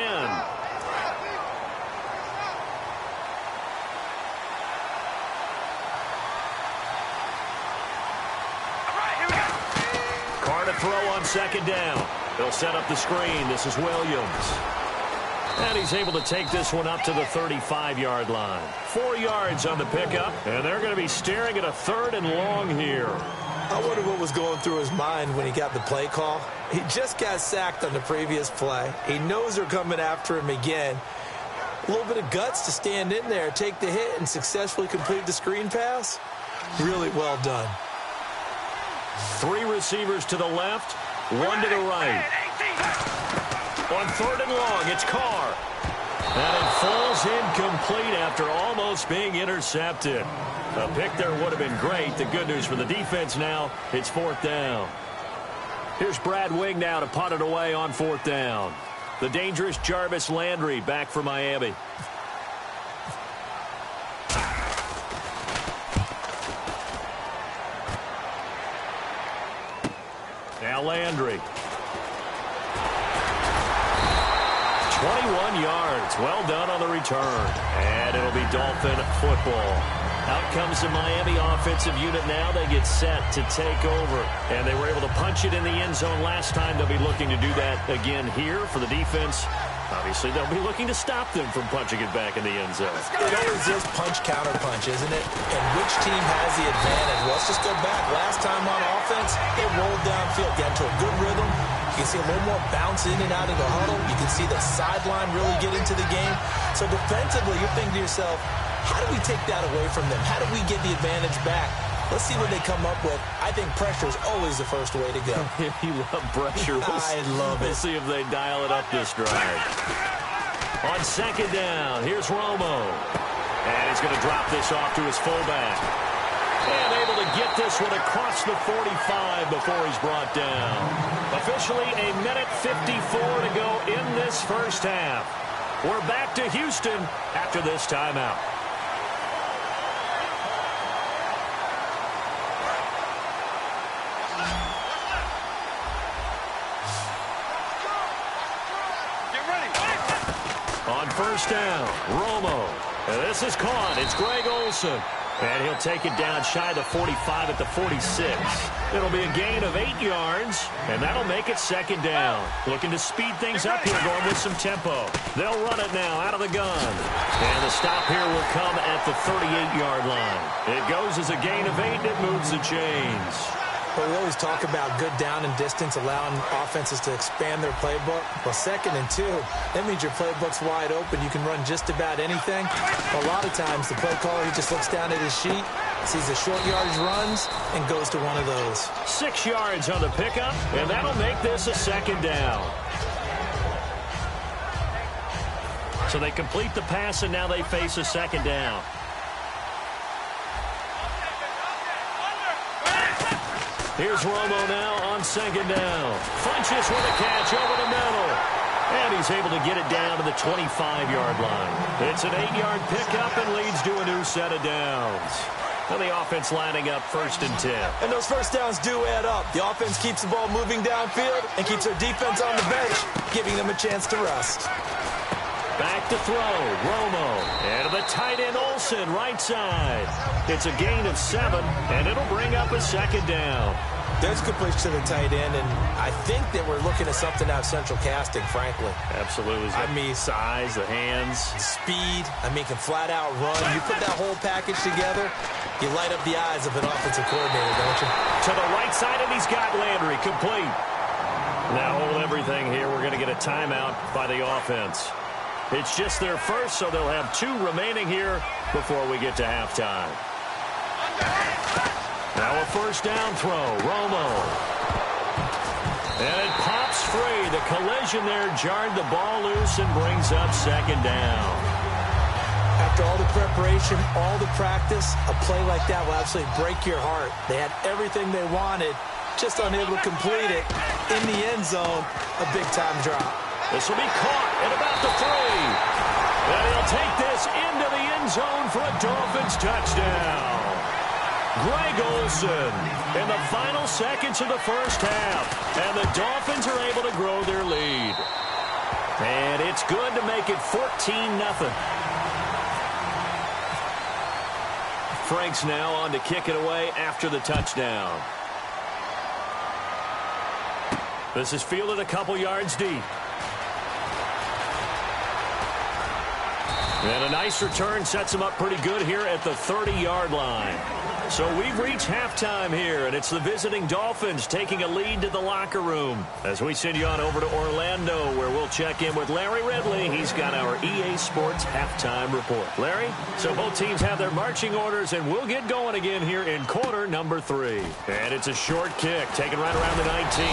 Carr to throw on 2nd down. They'll set up the screen. This is Williams. And he's able to take this one up to the 35-yard line. 4 yards on the pickup, and they're going to be staring at a 3rd and long here. I wonder what was going through his mind when he got the play call. He just got sacked on the previous play. He knows they're coming after him again. A little bit of guts to stand in there, take the hit, and successfully complete the screen pass. Really well done. 3 receivers to the left, 1 to the right. On 3rd and long, it's Carr. And it falls incomplete after almost being intercepted. A pick there would have been great. The good news for the defense now, it's 4th down. Here's Brad Wing now to punt it away on 4th down. The dangerous Jarvis Landry back for Miami. Now Landry. 21 yards. Well done on the return. And it'll be Dolphin football. Out comes the Miami offensive unit now. They get set to take over. And they were able to punch it in the end zone last time. They'll be looking to do that again here for the defense. Obviously, they'll be looking to stop them from punching it back in the end zone. It always is punch-counter-punch, isn't it? And which team has the advantage? Let's just go back. Last time on offense, it rolled downfield, got into a good rhythm. You can see a little more bounce in and out of the huddle. You can see the sideline really get into the game. So defensively, you're thinking to yourself, how do we take that away from them? How do we get the advantage back? Let's see what they come up with. I think pressure is always the first way to go. You love pressure. I love it. We'll see if they dial it up this drive. On 2nd down, here's Romo. And he's going to drop this off to his fullback. And able to get this one across the 45 before he's brought down. Officially a minute 54 to go in this first half. We're back to Houston after this timeout. On 1st down, Romo. And this is caught. It's Greg Olsen. And he'll take it down shy of the 45 at the 46. It'll be a gain of 8 yards, and that'll make it 2nd down. Looking to speed things up here, going with some tempo. They'll run it now out of the gun. And the stop here will come at the 38-yard line. It goes as a gain of 8, and it moves the chains. Well, we always talk about good down and distance, allowing offenses to expand their playbook. Well, 2nd and 2, that means your playbook's wide open. You can run just about anything. A lot of times, the play caller, he just looks down at his sheet, sees the short yardage runs, and goes to one of those. 6 yards on the pickup, and that'll make this a 2nd down. So they complete the pass, and now they face a 2nd down. Here's Romo now on 2nd down. Funches with a catch over the middle. And he's able to get it down to the 25-yard line. It's an 8-yard pickup and leads to a new set of downs. And the offense lining up 1st and 10. And those first downs do add up. The offense keeps the ball moving downfield and keeps their defense on the bench, giving them a chance to rest. Back to throw, Romo. And to the tight end, Olsen, right side. It's a gain of 7, and it'll bring up a 2nd down. There's completion to the tight end, and I think that we're looking at something out of central casting, frankly. Absolutely. I mean, size, the hands. Speed. I mean, can flat out run. You put that whole package together, you light up the eyes of an offensive coordinator, don't you? To the right side, and he's got Landry complete. Now hold everything here. We're going to get a timeout by the offense. It's just their first, so they'll have 2 remaining here before we get to halftime. Now a 1st down throw, Romo. And it pops free. The collision there jarred the ball loose and brings up 2nd down. At After all the preparation, all the practice, a play like that will absolutely break your heart. They had everything they wanted, just unable to complete it. In the end zone, a big-time drop. This will be caught at about the 3. And he'll take this into the end zone for a Dolphins touchdown. Greg Olsen in the final seconds of the first half. And the Dolphins are able to grow their lead. And it's good to make it 14-0. Frank's now on to kick it away after the touchdown. This is fielded a couple yards deep. And a nice return sets him up pretty good here at the 30-yard line. So we've reached halftime here, and it's the visiting Dolphins taking a lead to the locker room. As we send you on over to Orlando, where we'll check in with Larry Ridley. He's got our EA Sports halftime report. Larry, so both teams have their marching orders, and we'll get going again here in quarter number 3. And it's a short kick, taken right around the 19.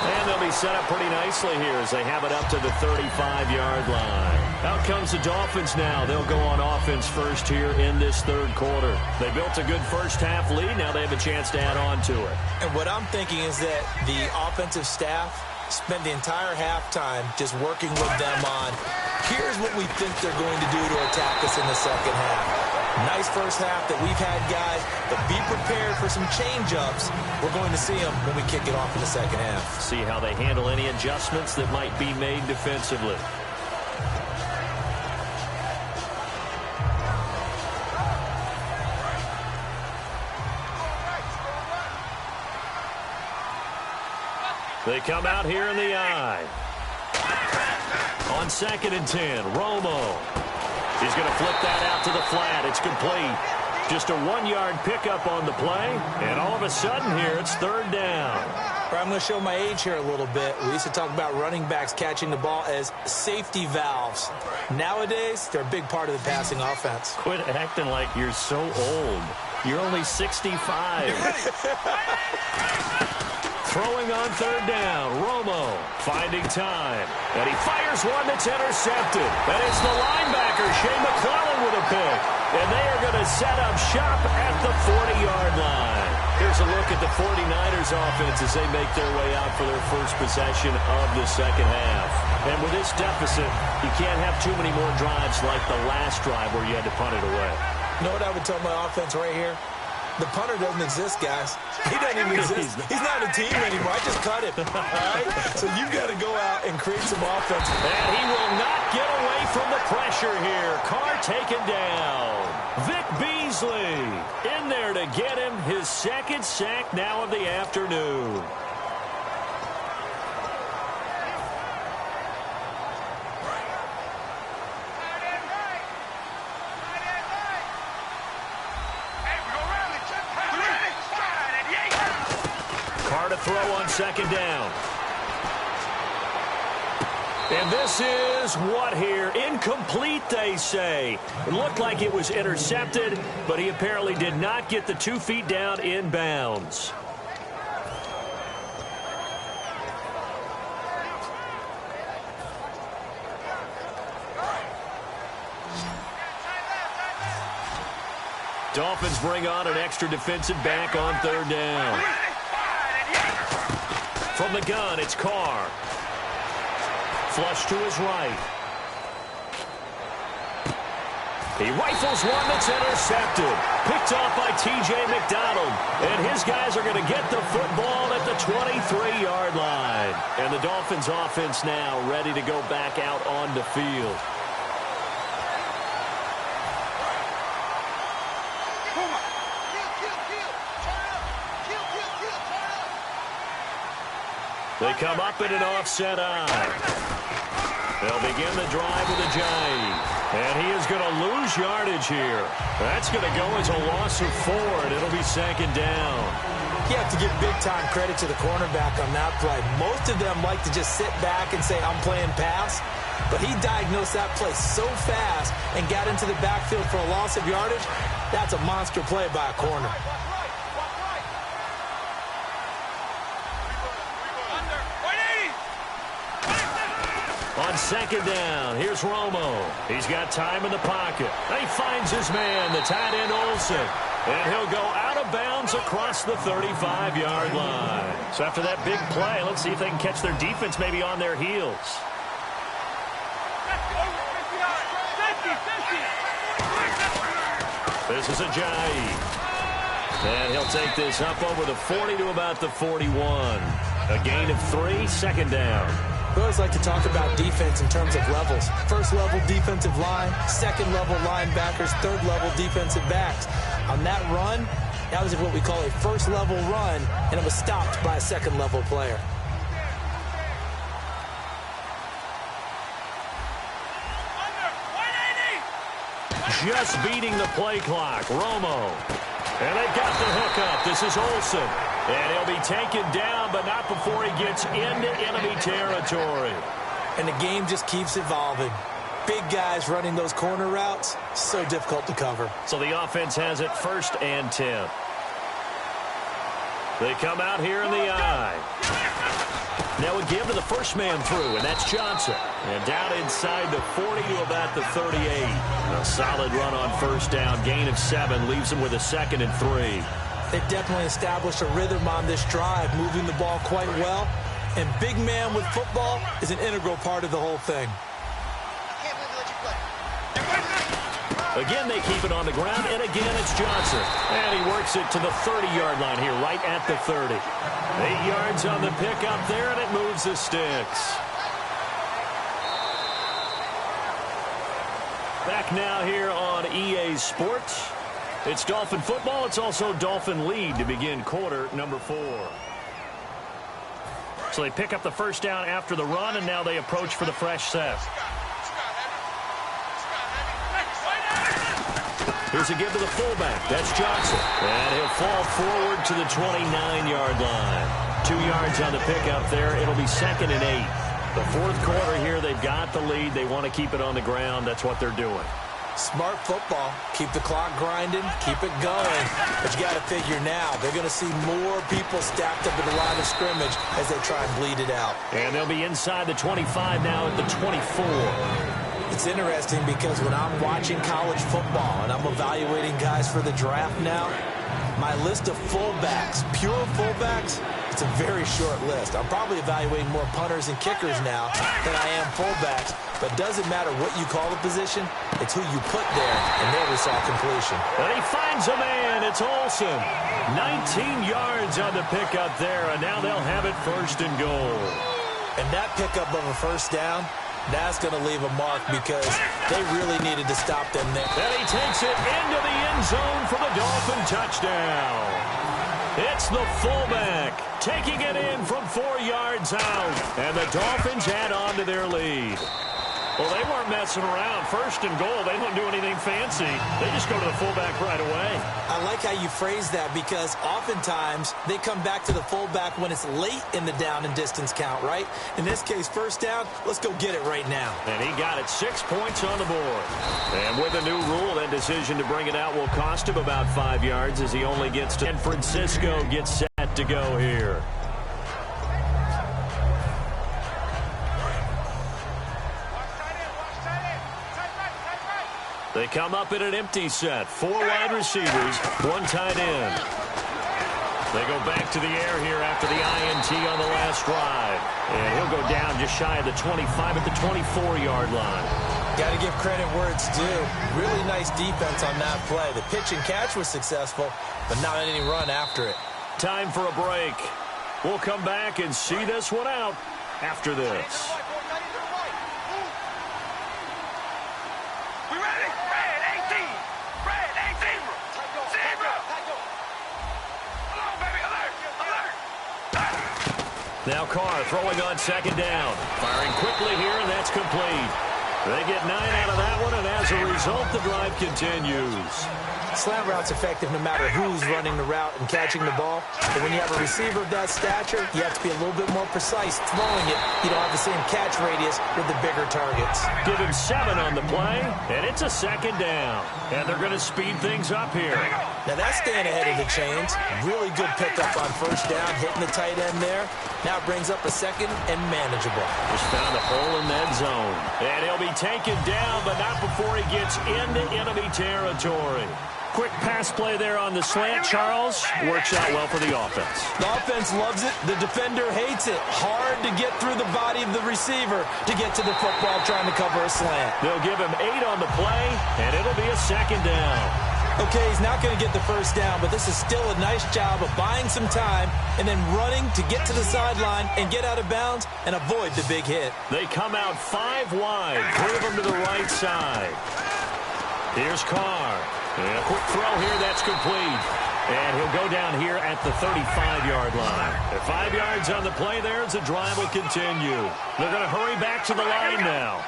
And they'll be set up pretty nicely here as they have it up to the 35-yard line. Out comes the Dolphins now. They'll go on offense first here in this third quarter. They built a good first-half lead. Now they have a chance to add on to it. And what I'm thinking is that the offensive staff spent the entire halftime just working with them on, here's what we think they're going to do to attack us in the second half. Nice first half that we've had, guys, but be prepared for some change-ups. We're going to see them when we kick it off in the second half. See how they handle any adjustments that might be made defensively. They come out here in the eye. On 2nd and 10, Romo. He's going to flip that out to the flat. It's complete. Just a 1-yard pickup on the play. And all of a sudden here, it's 3rd down. I'm going to show my age here a little bit. We used to talk about running backs catching the ball as safety valves. Nowadays, they're a big part of the passing offense. Quit acting like you're so old. You're only 65. Throwing on 3rd down, Romo finding time. And he fires one that's intercepted. And it's the linebacker, Shea McClellan, with a pick. And they are going to set up shop at the 40-yard line. Here's a look at the 49ers offense as they make their way out for their first possession of the second half. And with this deficit, you can't have too many more drives like the last drive where you had to punt it away. You know what I would tell my offense right here? The punter doesn't exist, guys. He doesn't even exist. He's not a team anymore. I just cut him. All right? So you've got to go out and create some offense. And he will not get away from the pressure here. Carr taken down. Vic Beasley in there to get him his 2nd sack now of the afternoon. To throw on 2nd down. And this is what here? Incomplete, they say. It looked like it was intercepted, but he apparently did not get the 2 feet down in bounds. Dolphins bring on an extra defensive back on 3rd down. From the gun, it's Carr. Flush to his right. He rifles one that's intercepted. Picked off by T.J. McDonald. And his guys are going to get the football at the 23-yard line. And the Dolphins offense now ready to go back out on the field. They come up in an offset eye. They'll begin the drive with a jive. And he is going to lose yardage here. That's going to go as a loss of 4, and it'll be 2nd down. You have to give big-time credit to the cornerback on that play. Most of them like to just sit back and say, I'm playing pass. But he diagnosed that play so fast and got into the backfield for a loss of yardage. That's a monster play by a corner. On second down, here's Romo. He's got time in the pocket. He finds his man, the tight end Olsen. And he'll go out of bounds across the 35-yard line. So after that big play, let's see if they can catch their defense maybe on their heels. This is Ajayi. And he'll take this up over the 40 to about the 41. A gain of 3, second down. We always like to talk about defense in terms of levels. First level defensive line, second level linebackers, third level defensive backs. On that run, that was what we call a first level run, and it was stopped by a second level player. Just beating the play clock, Romo. And they've got the hookup. This is Olsen. And he'll be taken down, but not before he gets into enemy territory. And the game just keeps evolving. Big guys running those corner routes, so difficult to cover. So the offense has it 1st and 10. They come out here in the eye. Now we give to the first man through, and that's Johnson. And down inside the 40 to about the 38. A solid run on 1st down. Gain of 7 leaves him with a 2nd and 3. They've definitely established a rhythm on this drive, moving the ball quite well. And big man with football is an integral part of the whole thing. Again, they keep it on the ground, and again, it's Johnson. And he works it to the 30-yard line here, right at the 30. 8 yards on the pickup there, and it moves the sticks. Back now here on EA Sports. It's Dolphin football. It's also Dolphin lead to begin quarter number 4. So they pick up the 1st down after the run, and now they approach for the fresh set. Here's a give to the fullback. That's Johnson. And he'll fall forward to the 29-yard line. 2 yards on the pickup there. It'll be 2nd and 8. The 4th quarter here, they've got the lead. They want to keep it on the ground. That's what they're doing. Smart football. Keep the clock grinding. Keep it going. But you got to figure now, they're going to see more people stacked up in the line of scrimmage as they try and bleed it out. And they'll be inside the 25 now at the 24. It's interesting because when I'm watching college football and I'm evaluating guys for the draft now, my list of fullbacks, pure fullbacks, it's a very short list. I'm probably evaluating more punters and kickers now than I am fullbacks. But it doesn't matter what you call the position, it's who you put there, and there we saw completion. And he finds a man. It's Olsen. 19 yards on the pickup there, and now they'll have it 1st and goal. And that pickup of a 1st down, that's going to leave a mark because they really needed to stop them there. And he takes it into the end zone for the Dolphin touchdown. It's the fullback taking it in from 4 yards out. And the Dolphins add on to their lead. Well, they weren't messing around. 1st and goal, they don't do anything fancy. They just go to the fullback right away. I like how you phrase that because oftentimes they come back to the fullback when it's late in the down and distance count, right? In this case, 1st down, let's go get it right now. And he got it 6 points on the board. And with a new rule, that decision to bring it out will cost him about 5 yards as he only gets to San Francisco gets set to go here. They come up in an empty set. 4 wide receivers, 1 tight end. They go back to the air here after the INT on the last drive. And he'll go down just shy of the 25 at the 24-yard line. Got to give credit where it's due. Really nice defense on that play. The pitch and catch was successful, but not any run after it. Time for a break. We'll come back and see this one out after this. Now Carr throwing on 2nd down. Firing quickly here, and that's complete. They get 9 out of that one, and as a result, the drive continues. Slant route's effective no matter who's running the route and catching the ball. But when you have a receiver of that stature, you have to be a little bit more precise throwing it. You don't have the same catch radius with the bigger targets. Give him 7 on the play, and it's a 2nd down. And they're going to speed things up here. Now that's staying ahead of the chains. Really good pickup on first down, hitting the tight end there. Now brings up a second and manageable. Just found a hole in that zone. And he'll be taken down, but not before he gets into enemy territory. Quick pass play there on the slant, Charles. Works out well for the offense. The offense loves it. The defender hates it. Hard to get through the body of the receiver to get to the football trying to cover a slant. They'll give him 8 on the play, and it'll be a second down. Okay, he's not going to get the first down, but this is still a nice job of buying some time and then running to get to the sideline and get out of bounds and avoid the big hit. They come out 5 wide, 3 of them to the right side. Here's Carr. And a quick throw here, that's complete. And he'll go down here at the 35-yard line. At 5 yards on the play there as the drive will continue. They're going to hurry back to the line now.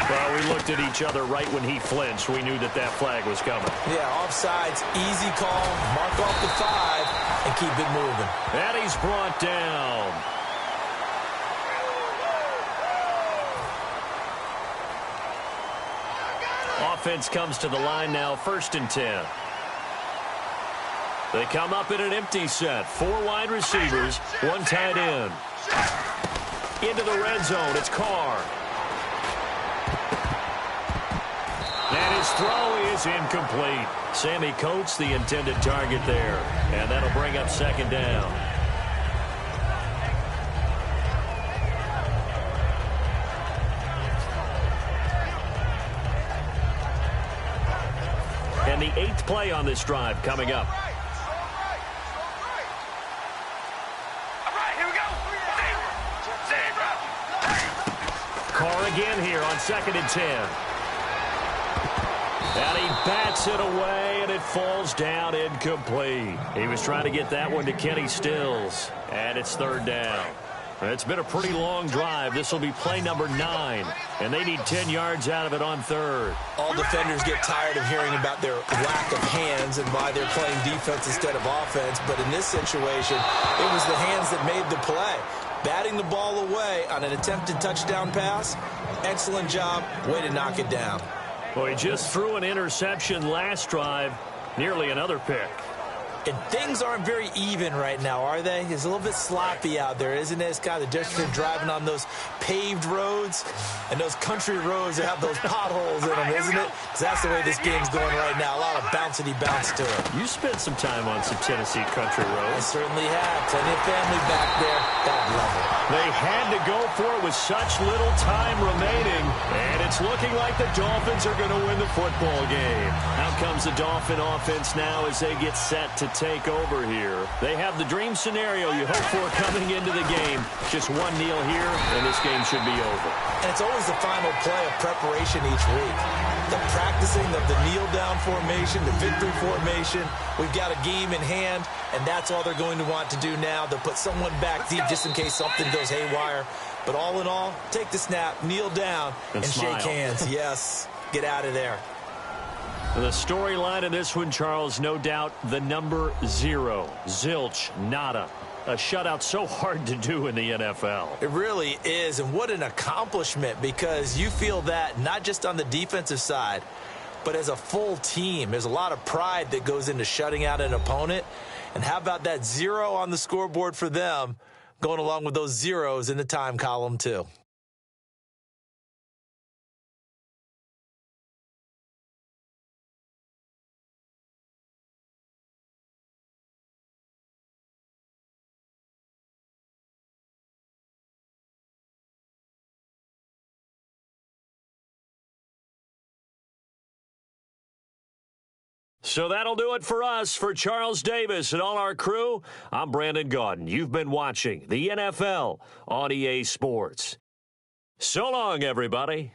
Well, we looked at each other right when he flinched. We knew that that flag was coming. Yeah, offsides, easy call. Mark off the 5 and keep it moving. And he's brought down. Offense comes to the line now, 1st and 10. They come up in an empty set. 4 wide receivers, 1 tight end. Into the red zone, it's Carr. And his throw is incomplete. Sammy Coates, the intended target there. And that'll bring up 2nd down. And the 8th play on this drive coming up. All right, here we go. Carr again here on 2nd and 10. And he bats it away, and it falls down incomplete. He was trying to get that one to Kenny Stills, and it's 3rd down. It's been a pretty long drive. This will be play number 9, and they need 10 yards out of it on 3rd. All defenders get tired of hearing about their lack of hands and why they're playing defense instead of offense, but in this situation, it was the hands that made the play. Batting the ball away on an attempted touchdown pass, excellent job, way to knock it down. Well, he just threw an interception last drive, nearly another pick. And things aren't very even right now, are they? It's a little bit sloppy out there, isn't it? It's kind of the difference between driving on those paved roads and those country roads that have those potholes in them, isn't it? Because that's the way this game's going right now. A lot of bouncy bounce to it. You spent some time on some Tennessee country I roads. certainly have. Plenty of family back there. God love it. They had to go for it with such little time remaining, and it's looking like the Dolphins are going to win the football game. Out comes the Dolphin offense now as they get set to take over here. They have the dream scenario you hope for coming into the game. Just one kneel here, and this game should be over. And it's always the final play of preparation each week. The practicing of the kneel-down formation, the victory formation. We've got a game in hand, and that's all they're going to want to do now. They'll put someone back deep just in case something goes haywire. But all in all, take the snap, kneel down, and shake hands. Yes, get out of there. The storyline in this one, Charles, no doubt the number 0. Zilch, nada. A shutout so hard to do in the NFL. It really is, and what an accomplishment, because you feel that not just on the defensive side, but as a full team. There's a lot of pride that goes into shutting out an opponent. And how about that 0 on the scoreboard for them, going along with those zeros in the time column too. So that'll do it for us. For Charles Davis and all our crew, I'm Brandon Gaudin. You've been watching the NFL on EA Sports. So long, everybody.